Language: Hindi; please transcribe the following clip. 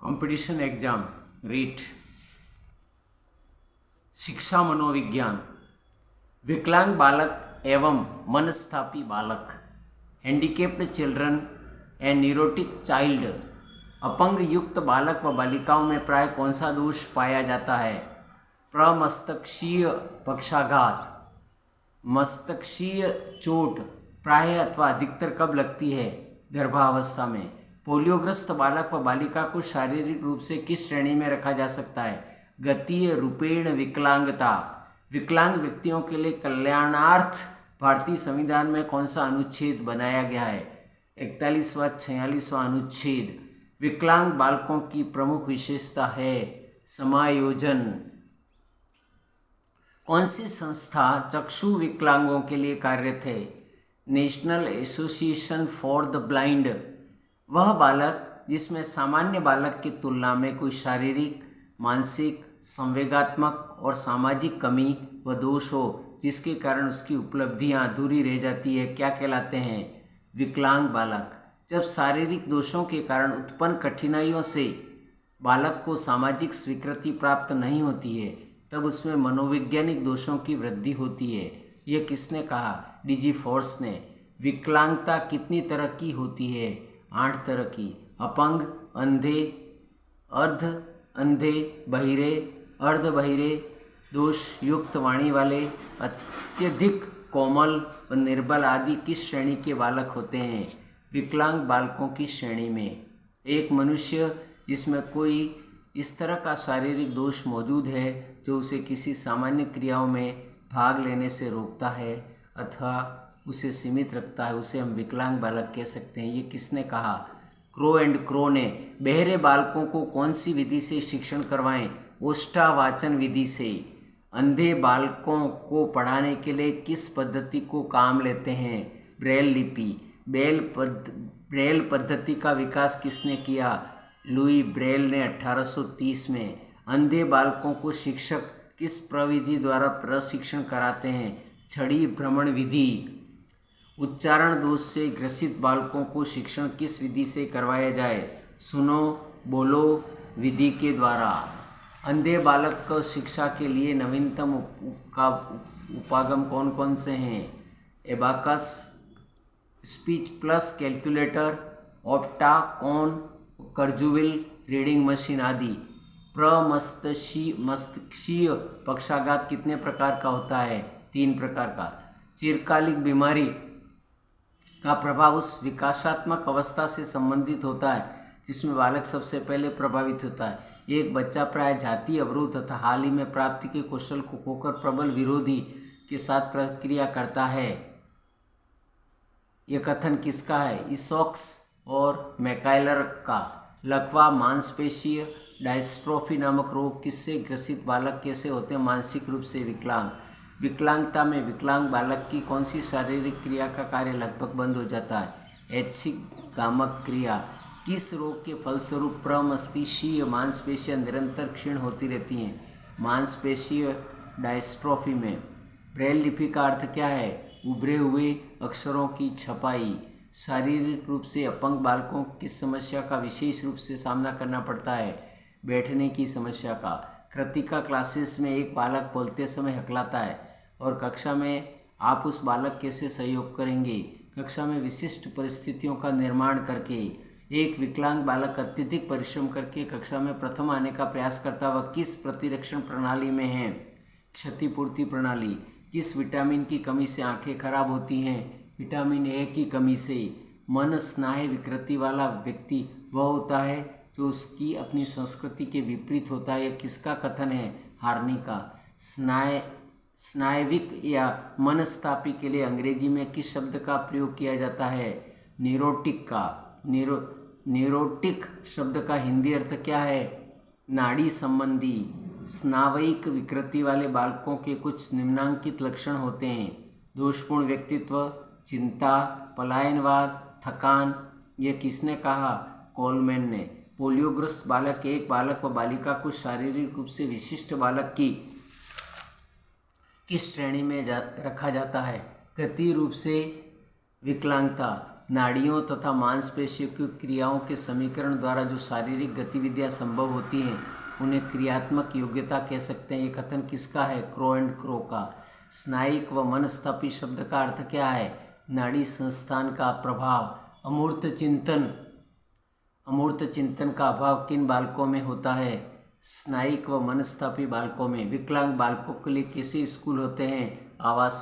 कंपटीशन एग्जाम रीट शिक्षा मनोविज्ञान विकलांग बालक एवं मनस्तापी बालक handicapped children and neurotic child अपंग युक्त बालक व बालिकाओं में प्राय कौन सा दोष पाया जाता है? प्रमस्तकीय पक्षाघात। मस्तकीय चोट प्राय अथवा अधिकतर कब लगती है? गर्भावस्था में। पोलियोग्रस्त बालक व बालिका को शारीरिक रूप से किस श्रेणी में रखा जा सकता है? गतीय रूपेण विकलांगता। विकलांग व्यक्तियों के लिए कल्याणार्थ भारतीय संविधान में कौन सा अनुच्छेद बनाया गया है? 41वां 46वां अनुच्छेद। विकलांग बालकों की प्रमुख विशेषता है समायोजन। कौन सी संस्था चक्षु विकलांगों के लिए कार्यरत है? National association for the blind. वह बालक जिसमें सामान्य बालक की तुलना में कोई शारीरिक, मानसिक, संवेगात्मक और सामाजिक कमी व दोष हो, जिसके कारण उसकी उपलब्धियां अधूरी रह जाती है, क्या कहलाते हैं? विकलांग बालक। जब शारीरिक दोषों के कारण उत्पन्न कठिनाइयों से बालक को सामाजिक स्वीकृति प्राप्त नहीं होती है, तब उसमें मनोवैज्ञानिक दोषों की वृद्धि होती है। यह किसने कहा? डीजी फोर्स ने। विकलांगता कितनी तरह की होती है? 8 तरह की। अपंग, अंधे, अर्ध अंधे, बहिरे, अर्ध बहिरे, दोष युक्त वाणी वाले, अत्यधिक कोमल व निर्बल आदि किस श्रेणी के बालक होते हैं? विकलांग बालकों की श्रेणी में। एक मनुष्य जिसमें कोई इस तरह का शारीरिक दोष मौजूद है जो उसे किसी सामान्य क्रियाओं में भाग लेने से रोकता है अथवा उसे सीमित रखता है, उसे हम विकलांग बालक कह सकते हैं। ये किसने कहा? क्रो एंड क्रो ने। बहरे बालकों को कौन सी विधि से शिक्षण करवाएं? ओष्टावाचन विधि से। अंधे बालकों को पढ़ाने के लिए किस पद्धति को काम लेते हैं? ब्रेल लिपि। ब्रेल पद्धति का विकास किसने किया? लुई ब्रेल ने 1830 में। अंधे बालकों को शिक्षक किस प्रविधि द्वारा प्रशिक्षण कराते हैं? छड़ी भ्रमण विधि। उच्चारण दोष से ग्रसित बालकों को शिक्षण किस विधि से करवाया जाए? सुनो बोलो विधि के द्वारा। अंधे बालक को शिक्षा के लिए नवीनतम उपागम कौन कौन से हैं? एबाकस, स्पीच प्लस कैलकुलेटर, ऑप्टा, कौन, कर्जुविल, रीडिंग मशीन आदि। मस्तकीय पक्षाघात कितने प्रकार का होता है? 3 प्रकार का। चिरकालिक बीमारी का प्रभाव उस विकासात्मक अवस्था से संबंधित होता है जिसमें बालक सबसे पहले प्रभावित होता है। एक बच्चा प्राय जाति अवरोध तथा हाल ही में प्राप्ति के कौशल को खोकर प्रबल विरोधी के साथ प्रक्रिया करता है। यह कथन किसका है? इसॉक्स और मैकाइलर का। लकवा मांसपेशीय डायस्ट्रोफी नामक रोग किससे ग्रसित बालक कैसे होते हैं? मानसिक रूप से विकलांग। विकलांगता में विकलांग बालक की कौन सी शारीरिक क्रिया का कार्य लगभग बंद हो जाता है? ऐच्छिक गामक क्रिया। किस रोग के फलस्वरूप प्रमस्तिष्कीय मांसपेशियां निरंतर क्षीण होती रहती हैं? मांसपेशीय डायस्ट्रोफी में। ब्रेल लिपि का अर्थ क्या है? उभरे हुए अक्षरों की छपाई। शारीरिक रूप से अपंग बालकों को किस समस्या का विशेष रूप से सामना करना पड़ता है? बैठने की समस्या का। कृतिका क्लासेस में एक बालक बोलते समय हकलाता है और कक्षा में आप उस बालक कैसे सहयोग करेंगे? कक्षा में विशिष्ट परिस्थितियों का निर्माण करके। एक विकलांग बालक अत्यधिक परिश्रम करके कक्षा में प्रथम आने का प्रयास करता वह किस प्रतिरक्षण प्रणाली में है? क्षतिपूर्ति प्रणाली। किस विटामिन की कमी से आंखें खराब होती हैं? विटामिन ए की कमी से। मन स्नायु विकृति वाला व्यक्ति वह होता है जो उसकी अपनी संस्कृति के विपरीत होता है। यह किसका कथन है? हार्नी का। स्नायविक या मनस्तापी के लिए अंग्रेजी में किस शब्द का प्रयोग किया जाता है? न्यूरोटिक का। न्यूरोटिक शब्द का हिंदी अर्थ क्या है? नाड़ी संबंधी। स्नावयिक विकृति वाले बालकों के कुछ निम्नांकित लक्षण होते हैं: दोषपूर्ण व्यक्तित्व, चिंता, पलायनवाद, थकान। यह किसने कहा? कोलमैन ने। पोलियोग्रस्त बालक एक बालक व बालिका को शारीरिक रूप से विशिष्ट बालक की किस श्रेणी में रखा जाता है? गति रूप से विकलांगता। नाड़ियों तथा मांसपेशियों की क्रियाओं के समीकरण द्वारा जो शारीरिक गतिविधियां संभव होती हैं उन्हें क्रियात्मक योग्यता कह सकते हैं। ये कथन किसका है? क्रो एंड क्रो का। स्नायिक व मनस्तापी शब्द का अर्थ क्या है? नाड़ी संस्थान का प्रभाव। अमूर्त चिंतन का अभाव किन बालकों में होता है? स्नायिक व मनस्तापी बालकों में। विकलांग बालकों के लिए कैसे स्कूल होते हैं? आवासीय